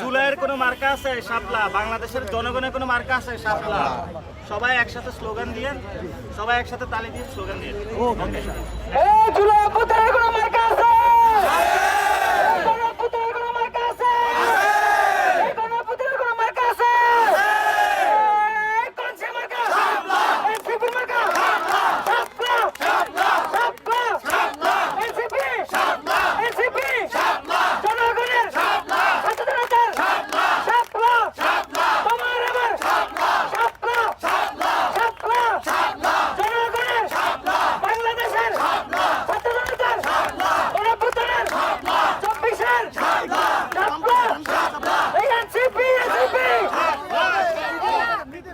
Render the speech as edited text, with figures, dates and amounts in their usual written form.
জুলাইয়ের কোনো মার্কা আছে শাপলা, বাংলাদেশের জনগণের কোনো মার্কা আছে শাপলা। সবাই একসাথে স্লোগান দিয়ে, সবাই একসাথে তালি দিয়ে স্লোগান দিয়ে। জুলাই কোনো মার্কা আছে?